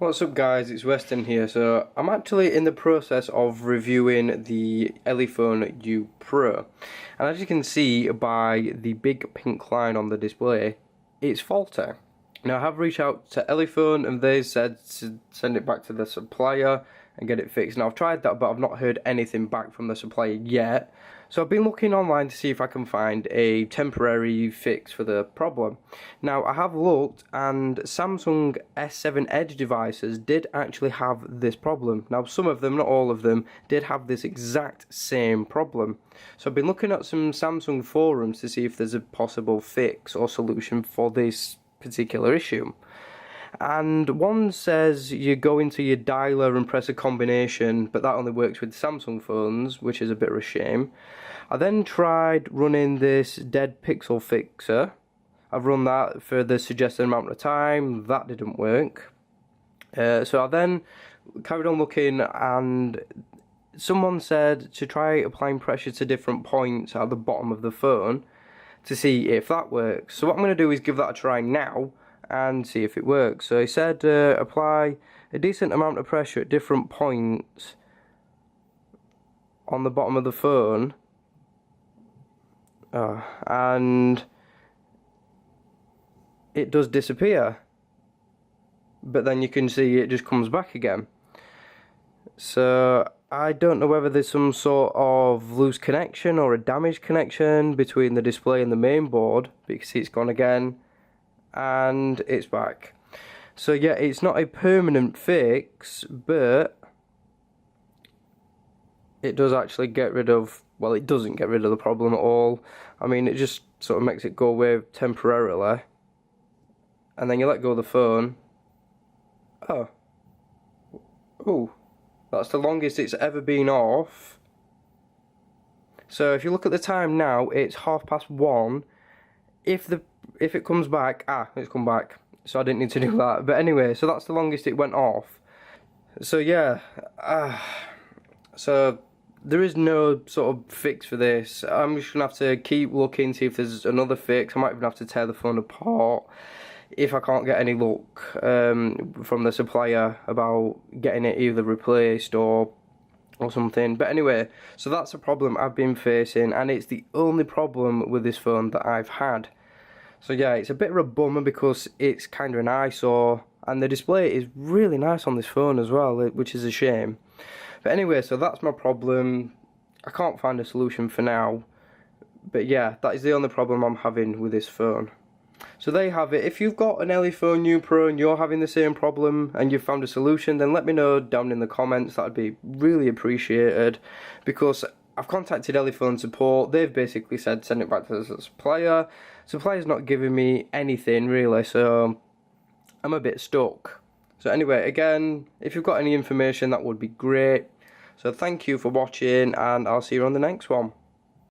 What's up guys, it's Weston here. So I'm actually in the process of reviewing the Elephone U Pro, and as you can see by the big pink line on the display, it's faulty. Now I have reached out to Elephone and they said to send it back to the supplier and get it fixed. Now I've tried that, but I've not heard anything back from the supplier yet. So I've been looking online to see if I can find a temporary fix for the problem. Now I have looked, and Samsung S7 Edge devices did actually have this problem. Now some of them, not all of them, did have this exact same problem. So I've been looking at some Samsung forums to see if there's a possible fix or solution for this particular issue. And one says you go into your dialer and press a combination, but that only works with Samsung phones, which is a bit of a shame. I then tried running this dead pixel fixer. I've run that for the suggested amount of time, that didn't work. So I then carried on looking, and someone said to try applying pressure to different points at the bottom of the phone to see if that works. So what I'm going to do is give that a try now and see if it works. So he said apply a decent amount of pressure at different points on the bottom of the phone, and it does disappear, but then you can see it just comes back again. So I don't know whether there's some sort of loose connection or a damaged connection between the display and the main board, because it's gone again and it's back. So yeah, it's not a permanent fix, but it does actually get rid of, well, it doesn't get rid of the problem at all. I mean, it just sort of makes it go away temporarily, and then you let go of the phone. Oh, that's the longest it's ever been off. So if you look at the time now, it's 1:30. If it comes back, it's come back, so I didn't need to do that. But anyway, so that's the longest it went off. So yeah, so there is no sort of fix for this. I'm just gonna have to keep looking, see if there's another fix. I might even have to tear the phone apart if I can't get any luck from the supplier about getting it either replaced or something. But anyway, so that's a problem I've been facing, and it's the only problem with this phone that I've had. So yeah, it's a bit of a bummer because it's kind of an eyesore, and the display is really nice on this phone as well, which is a shame. But anyway, so that's my problem. I can't find a solution for now, but yeah, that is the only problem I'm having with this phone. So there you have it. If you've got an Elephone U Pro and you're having the same problem and you've found a solution, then let me know down in the comments. That would be really appreciated, because I've contacted Elephone support. They've basically said send it back to the supplier. Supplier's not giving me anything really, so I'm a bit stuck. So anyway, again, if you've got any information, that would be great. So thank you for watching, and I'll see you on the next one.